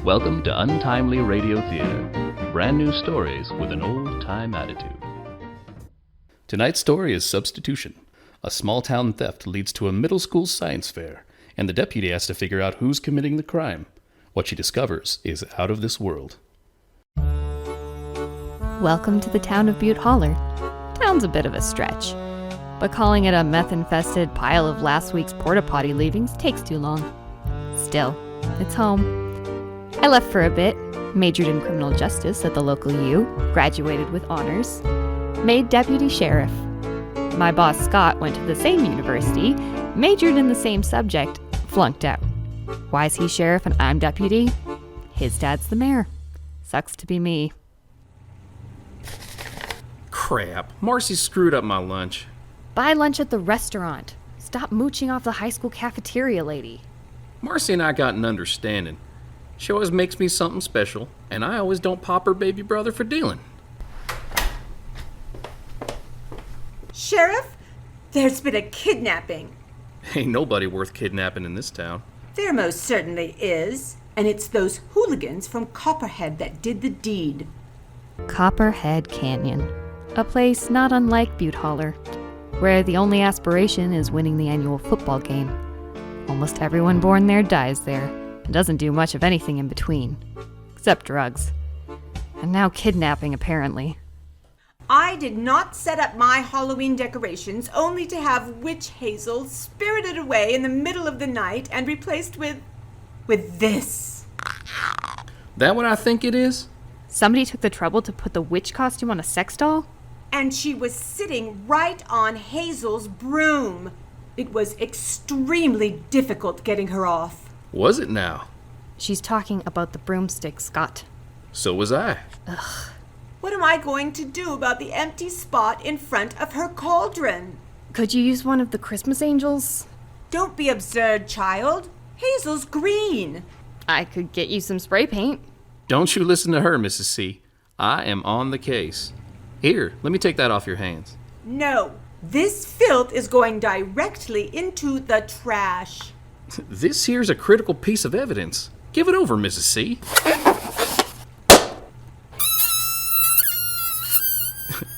Welcome to Untimely Radio Theater. Brand new stories with an old-time attitude. Tonight's story is Substitution. A small-town theft leads to a middle school science fair, and the deputy has to figure out who's committing the crime. What she discovers is out of this world. Welcome to the town of Butte Holler. Town's a bit of a stretch, but calling it a meth-infested pile of last week's porta-potty leavings takes too long. Still, it's home. I left for a bit, majored in criminal justice at the local U, graduated with honors, made deputy sheriff. My boss Scott went to the same university, majored in the same subject, flunked out. Why is he sheriff and I'm deputy? His dad's the mayor. Sucks to be me. Crap, Marcy screwed up my lunch. Buy lunch at the restaurant. Stop mooching off the high school cafeteria lady. Marcy and I got an understanding. She always makes me something special, and I always don't pop her baby brother for dealing. Sheriff, there's been a kidnapping. Ain't nobody worth kidnapping in this town. There most certainly is, and it's those hooligans from Copperhead that did the deed. Copperhead Canyon. A place not unlike Butte Holler, where the only aspiration is winning the annual football game. Almost everyone born there dies there, and doesn't do much of anything in between. Except drugs. And now kidnapping, apparently. I did not set up my Halloween decorations only to have Witch Hazel spirited away in the middle of the night and replaced with this. That what I think it is? Somebody took the trouble to put the witch costume on a sex doll? And she was sitting right on Hazel's broom. It was extremely difficult getting her off. Was it now? She's talking about the broomstick, Scott. So was I. Ugh. What am I going to do about the empty spot in front of her cauldron? Could you use one of the Christmas angels? Don't be absurd, child. Hazel's green. I could get you some spray paint. Don't you listen to her, Mrs. C. I am on the case. Here, let me take that off your hands. No, this filth is going directly into the trash. This here's a critical piece of evidence. Give it over, Mrs. C.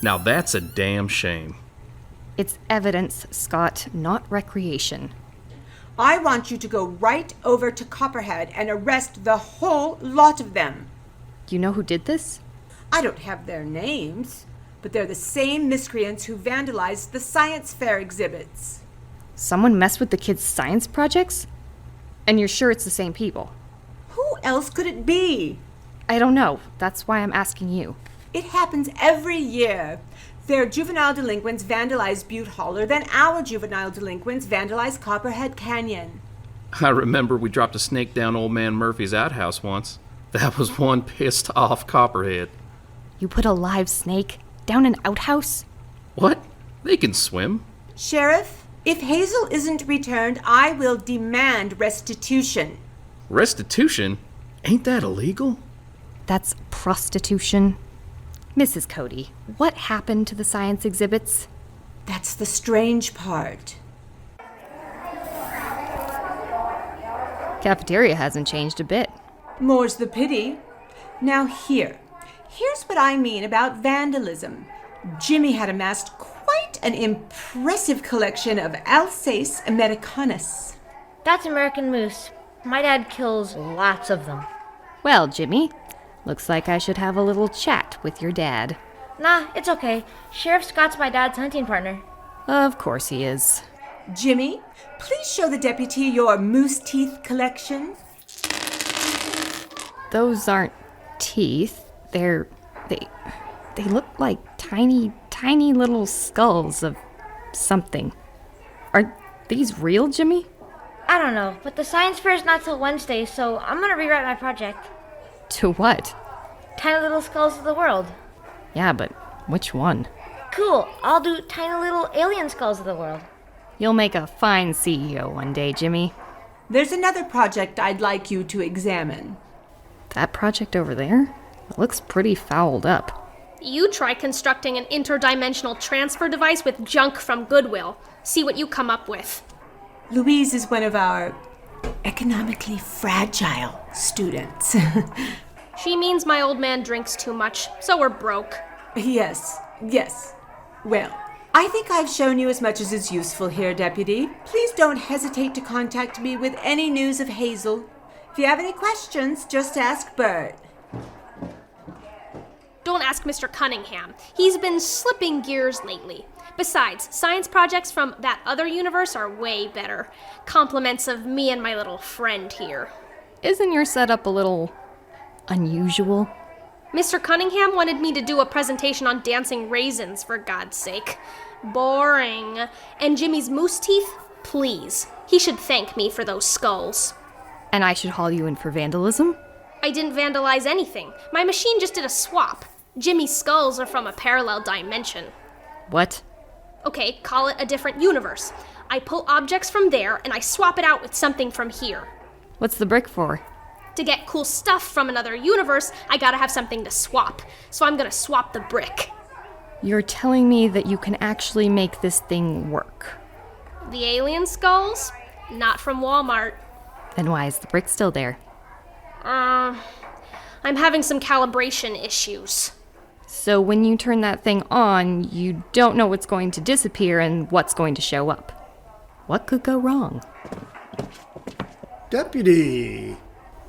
Now that's a damn shame. It's evidence, Scott, not recreation. I want you to go right over to Copperhead and arrest the whole lot of them. Do you know who did this? I don't have their names, but they're the same miscreants who vandalized the science fair exhibits. Someone messed with the kids' science projects? And you're sure it's the same people? Who else could it be? I don't know. That's why I'm asking you. It happens every year. Their juvenile delinquents vandalize Butte Holler, then our juvenile delinquents vandalize Copperhead Canyon. I remember we dropped a snake down old man Murphy's outhouse once. That was one pissed off Copperhead. You put a live snake down an outhouse? What? They can swim. Sheriff, if Hazel isn't returned, I will demand restitution. Restitution? Ain't that illegal? That's prostitution. Mrs. Cody, what happened to the science exhibits? That's the strange part. Cafeteria hasn't changed a bit. More's the pity. Now here's what I mean about vandalism. Jimmy had amassed quite an impressive collection of Alsace Americanus. That's American moose. My dad kills lots of them. Well, Jimmy, looks like I should have a little chat with your dad. Nah, it's okay. Sheriff Scott's my dad's hunting partner. Of course he is. Jimmy, please show the deputy your moose teeth collection. Those aren't teeth. They look like tiny little skulls of something. Are these real, Jimmy? I don't know, but the science fair is not till Wednesday, so I'm gonna rewrite my project. To what? Tiny Little Skulls of the World. Yeah, but which one? Cool, I'll do Tiny Little Alien Skulls of the World. You'll make a fine CEO one day, Jimmy. There's another project I'd like you to examine. That project over there? It looks pretty fouled up. You try constructing an interdimensional transfer device with junk from Goodwill. See what you come up with. Louise is one of our economically fragile students. She means my old man drinks too much, so we're broke. Yes. Well, I think I've shown you as much as is useful here, Deputy. Please don't hesitate to contact me with any news of Hazel. If you have any questions, just ask Bert. Don't ask Mr. Cunningham. He's been slipping gears lately. Besides, science projects from that other universe are way better. Compliments of me and my little friend here. Isn't your setup a little unusual? Mr. Cunningham wanted me to do a presentation on dancing raisins, for God's sake. Boring. And Jimmy's moose teeth? Please. He should thank me for those skulls. And I should haul you in for vandalism? I didn't vandalize anything. My machine just did a swap. Jimmy's skulls are from a parallel dimension. What? Okay, call it a different universe. I pull objects from there and I swap it out with something from here. What's the brick for? To get cool stuff from another universe, I gotta have something to swap. So I'm gonna swap the brick. You're telling me that you can actually make this thing work? The alien skulls? Not from Walmart. Then why is the brick still there? I'm having some calibration issues. So when you turn that thing on, you don't know what's going to disappear and what's going to show up. What could go wrong? Deputy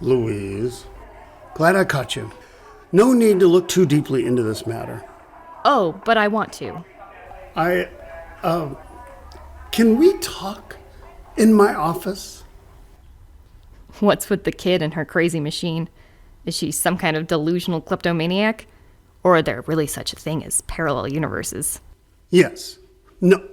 Louise, glad I caught you. No need to look too deeply into this matter. Oh, but I want to. Can we talk in my office? What's with the kid and her crazy machine? Is she some kind of delusional kleptomaniac? Or are there really such a thing as parallel universes? Yes. No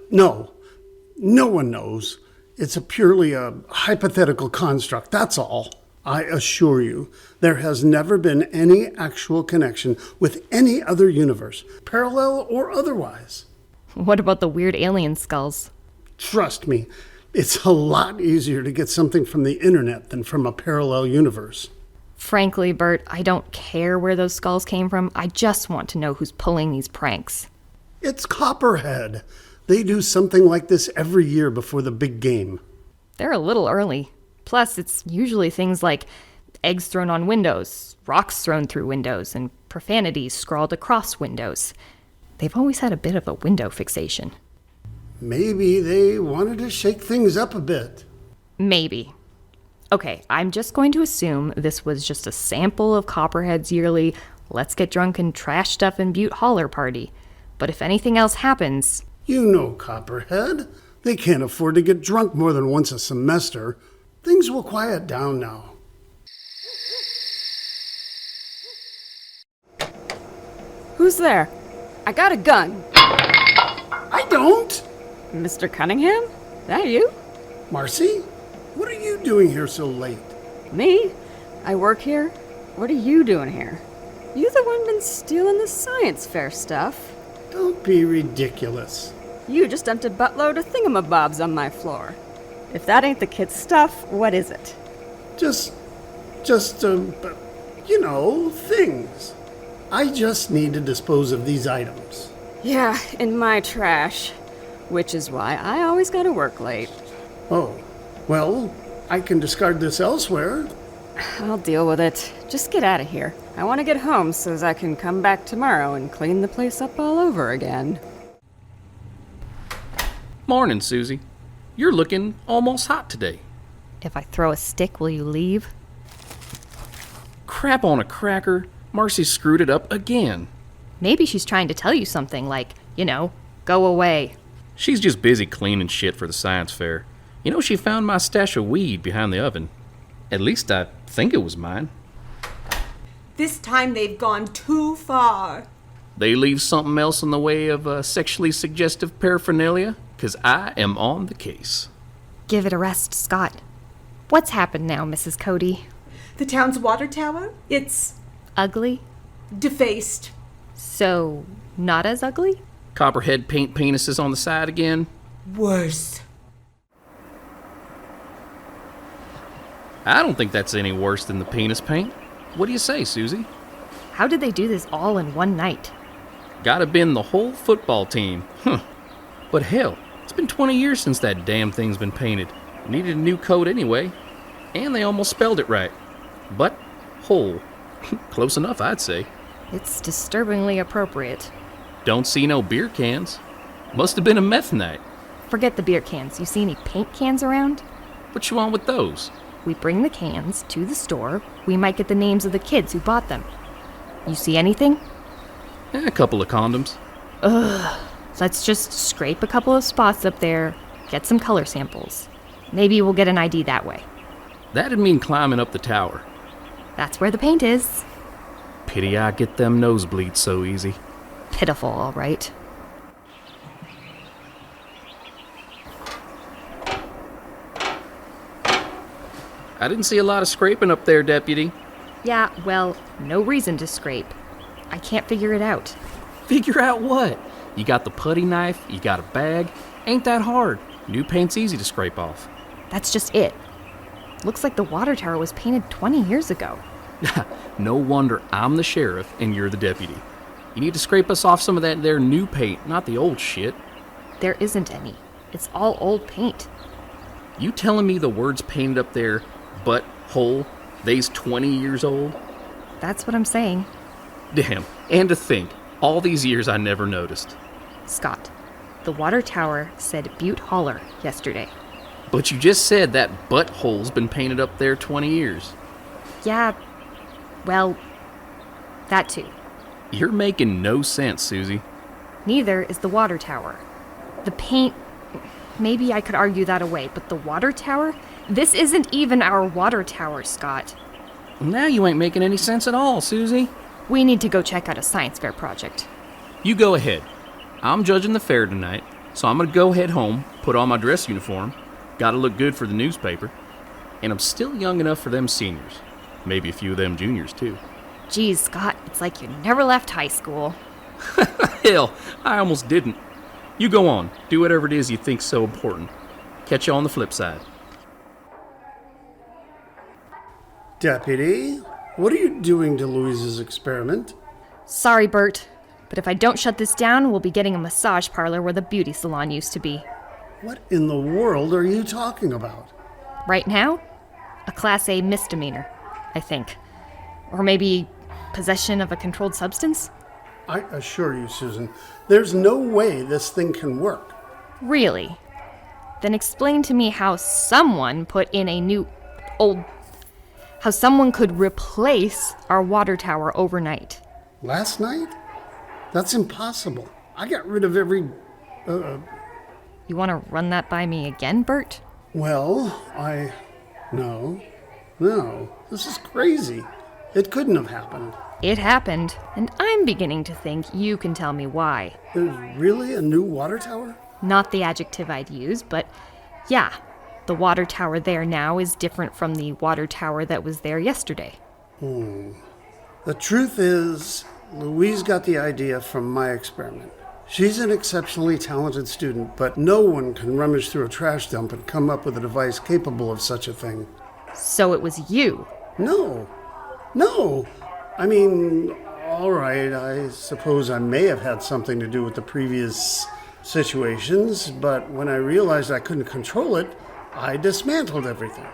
one knows. It's purely a hypothetical construct, that's all. I assure you, there has never been any actual connection with any other universe, parallel or otherwise. What about the weird alien skulls? Trust me, it's a lot easier to get something from the internet than from a parallel universe. Frankly, Bert, I don't care where those skulls came from. I just want to know who's pulling these pranks. It's Copperhead. They do something like this every year before the big game. They're a little early. Plus, it's usually things like eggs thrown on windows, rocks thrown through windows, and profanities scrawled across windows. They've always had a bit of a window fixation. Maybe they wanted to shake things up a bit. Maybe. Okay, I'm just going to assume this was just a sample of Copperhead's yearly let's get drunk and trash stuff in Butte Holler party. But if anything else happens... You know Copperhead. They can't afford to get drunk more than once a semester. Things will quiet down now. Who's there? I got a gun. I don't! Mr. Cunningham? That you? Marcy, what are you doing here so late? Me? I work here. What are you doing here? You the one been stealing the science fair stuff. Don't be ridiculous. You just dumped a buttload of thingamabobs on my floor. If that ain't the kid's stuff, what is it? Just, things. I just need to dispose of these items. Yeah, in my trash. Which is why I always gotta work late. Oh, well, I can discard this elsewhere. I'll deal with it. Just get out of here. I want to get home so as I can come back tomorrow and clean the place up all over again. Morning, Susie. You're looking almost hot today. If I throw a stick, will you leave? Crap on a cracker. Marcy screwed it up again. Maybe she's trying to tell you something like, go away. She's just busy cleaning shit for the science fair. She found my stash of weed behind the oven. At least I think it was mine. This time they've gone too far. They leave something else in the way of sexually suggestive paraphernalia? Because I am on the case. Give it a rest, Scott. What's happened now, Mrs. Cody? The town's water tower, it's Ugly? defaced. So, not as ugly? Copperhead paint penises on the side again? Worse. I don't think that's any worse than the penis paint. What do you say, Susie? How did they do this all in one night? Gotta been the whole football team. But hell, it's been 20 years since that damn thing's been painted. Needed a new coat anyway. And they almost spelled it right. But hole. Close enough, I'd say. It's disturbingly appropriate. Don't see no beer cans. Must have been a meth night. Forget the beer cans. You see any paint cans around? What you want with those? We bring the cans to the store. We might get the names of the kids who bought them. You see anything? A couple of condoms. Let's just scrape a couple of spots up there, get some color samples. Maybe we'll get an ID that way. That'd mean climbing up the tower. That's where the paint is. Pity I get them nosebleeds so easy. Pitiful, all right. I didn't see a lot of scraping up there, Deputy. Yeah, well, no reason to scrape. I can't figure it out. Figure out what? You got the putty knife, you got a bag. Ain't that hard. New paint's easy to scrape off. That's just it. Looks like the water tower was painted 20 years ago. No wonder I'm the sheriff and you're the deputy. You need to scrape us off some of that there new paint, not the old shit. There isn't any. It's all old paint. You telling me the words painted up there, butt hole, they's 20 years old? That's what I'm saying. Damn, and to think, all these years I never noticed. Scott, the water tower said Butte Holler yesterday. But you just said that butthole's been painted up there 20 years. Yeah, well, that too. You're making no sense, Susie. Neither is the water tower. The paint, maybe I could argue that away, but the water tower? This isn't even our water tower, Scott. Now you ain't making any sense at all, Susie. We need to go check out a science fair project. You go ahead. I'm judging the fair tonight, so I'm gonna go head home, put on my dress uniform. Gotta look good for the newspaper. And I'm still young enough for them seniors. Maybe a few of them juniors, too. Geez, Scott, it's like you never left high school. Hell, I almost didn't. You go on. Do whatever it is you think's so important. Catch you on the flip side. Deputy, what are you doing to Louise's experiment? Sorry, Bert, but if I don't shut this down, we'll be getting a massage parlor where the beauty salon used to be. What in the world are you talking about? Right now? A Class A misdemeanor, I think. Or maybe possession of a controlled substance? I assure you, Susan, there's no way this thing can work. Really? Then explain to me how someone put in a new how someone could replace our water tower overnight. Last night? That's impossible. I got rid of every... You want to run that by me again, Bert? Well, No. This is crazy. It couldn't have happened. It happened, and I'm beginning to think you can tell me why. There's really a new water tower? Not the adjective I'd use, but yeah, the water tower there now is different from the water tower that was there yesterday. The truth is, Louise got the idea from my experiment. She's an exceptionally talented student, but no one can rummage through a trash dump and come up with a device capable of such a thing. So it was you? No. I mean, all right, I suppose I may have had something to do with the previous situations, but when I realized I couldn't control it, I dismantled everything.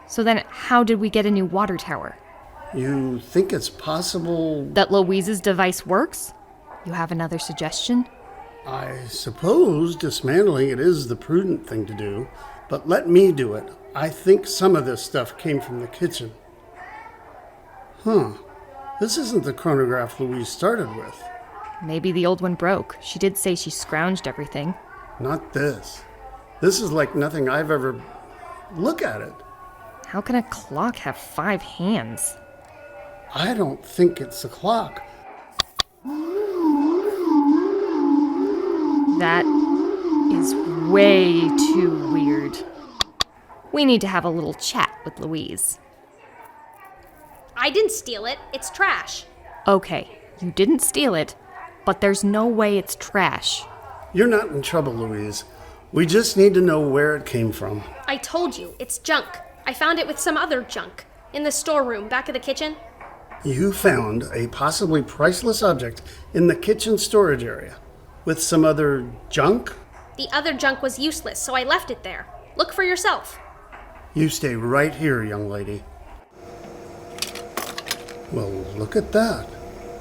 So then how did we get a new water tower? You think it's possible... That Louise's device works? You have another suggestion? I suppose dismantling it is the prudent thing to do, but let me do it. I think some of this stuff came from the kitchen. This isn't the chronograph Louise started with. Maybe the old one broke. She did say she scrounged everything. Not this. This is like nothing I've ever... Look at it. How can a clock have 5 hands? I don't think it's a clock. That is way too weird. We need to have a little chat with Louise. I didn't steal it. It's trash. Okay, you didn't steal it, but there's no way it's trash. You're not in trouble, Louise. We just need to know where it came from. I told you, it's junk. I found it with some other junk. In the storeroom, back of the kitchen. You found a possibly priceless object in the kitchen storage area. With some other junk? The other junk was useless, so I left it there. Look for yourself. You stay right here, young lady. Well, look at that.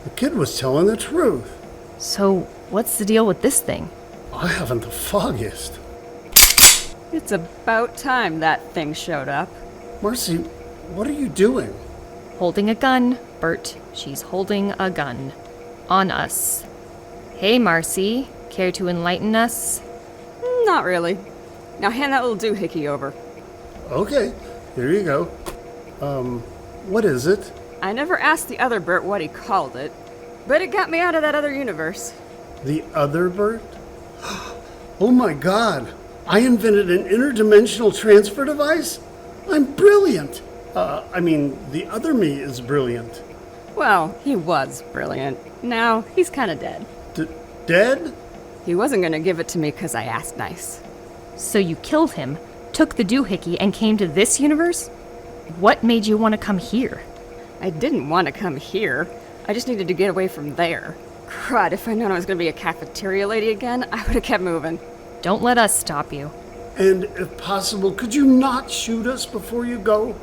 The kid was telling the truth. So, what's the deal with this thing? I haven't the foggiest. It's about time that thing showed up. Marcy, what are you doing? Holding a gun, Bert. She's holding a gun. On us. Hey, Marcy. Care to enlighten us? Not really. Now hand that little doohickey over. Okay, here you go. What is it? I never asked the other Bert what he called it, but it got me out of that other universe. The Other Bert? Oh my god! I invented an interdimensional transfer device? I'm brilliant! The other me is brilliant. Well, he was brilliant. Now, he's kinda dead. Dead? He wasn't gonna give it to me because I asked nice. So you killed him, took the doohickey, and came to this universe? What made you want to come here? I didn't want to come here. I just needed to get away from there. Crud, if I'd known I was gonna be a cafeteria lady again, I would have kept moving. Don't let us stop you. And if possible, could you not shoot us before you go?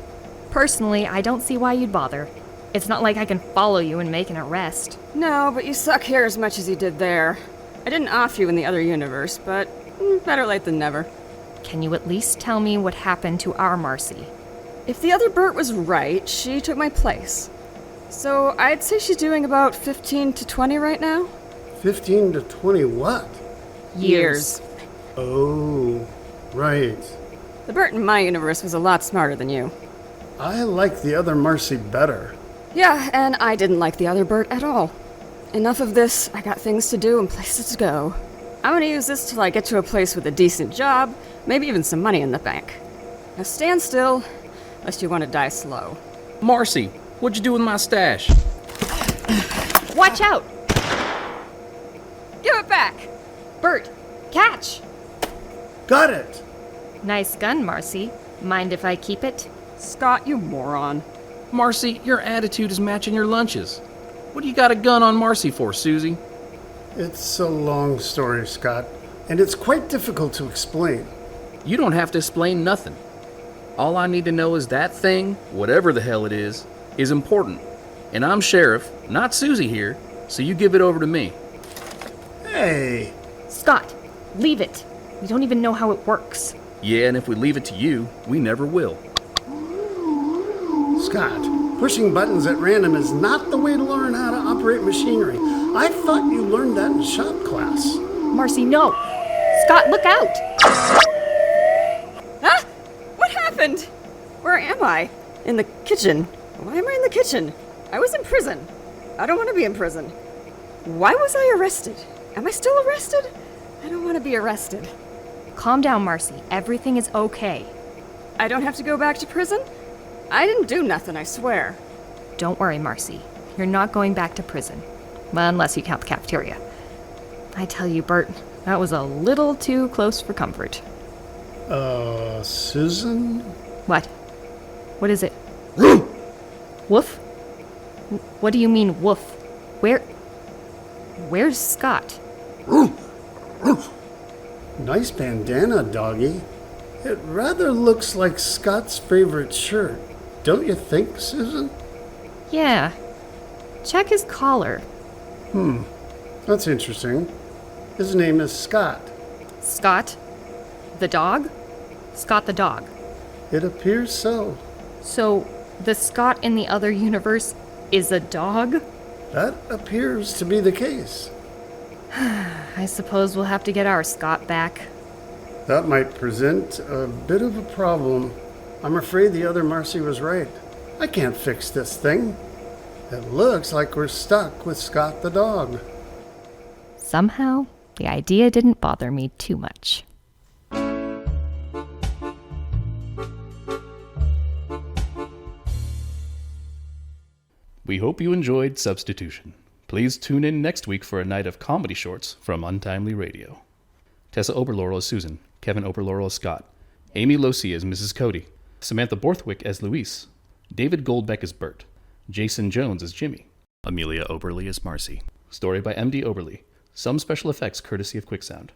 Personally, I don't see why you'd bother. It's not like I can follow you and make an arrest. No, but you suck here as much as you did there. I didn't off you in the other universe, but better late than never. Can you at least tell me what happened to our Marcy? If the other Bert was right, she took my place. So I'd say she's doing about 15 to 20 right now. 15 to 20 what? Years. Oh, right. The Bert in my universe was a lot smarter than you. I like the other Marcy better. Yeah, and I didn't like the other Bert at all. Enough of this, I got things to do and places to go. I'm gonna use this till I get to a place with a decent job, maybe even some money in the bank. Now stand still, unless you want to die slow. Marcy, what'd you do with my stash? Watch out! Give it back! Bert, catch! Got it! Nice gun, Marcy. Mind if I keep it? Scott, you moron. Marcy, your attitude is matching your lunches. What do you got a gun on Marcy for, Susie? It's a long story, Scott, and it's quite difficult to explain. You don't have to explain nothing. All I need to know is that thing, whatever the hell it is important. And I'm sheriff, not Susie here, so you give it over to me. Hey! Scott, leave it. We don't even know how it works. Yeah, and if we leave it to you, we never will. Scott, pushing buttons at random is not the way to learn how to operate machinery. I thought you learned that in shop class. Marcy, no! Scott, look out! Huh? What happened? Where am I? In the kitchen. Why am I in the kitchen? I was in prison. I don't want to be in prison. Why was I arrested? Am I still arrested? I don't want to be arrested. Calm down, Marcy. Everything is okay. I don't have to go back to prison? I didn't do nothing, I swear. Don't worry, Marcy. You're not going back to prison. Well, unless you count the cafeteria. I tell you, Bert, that was a little too close for comfort. Susan? What? What is it? Woof? What do you mean, woof? Where's Scott? Nice bandana, doggy. It rather looks like Scott's favorite shirt. Don't you think, Susan? Yeah. Check his collar. That's interesting. His name is Scott. Scott? The dog? Scott the dog. It appears so. So, the Scott in the other universe is a dog? That appears to be the case. I suppose we'll have to get our Scott back. That might present a bit of a problem. I'm afraid the other Marcy was right. I can't fix this thing. It looks like we're stuck with Scott the dog. Somehow, the idea didn't bother me too much. We hope you enjoyed Substitution. Please tune in next week for a night of comedy shorts from Untimely Radio. Tessa Oberlaurel as Susan, Kevin Oberlaurel as Scott, Amie Losi as Mrs. Cody, Samantha Borthwick as Louise, David Golbeck as Bert, Jayson Jones as Jimmy, Amelia Oberle as Marcy. Story by MD Oberle. Some special effects courtesy of QuickSound.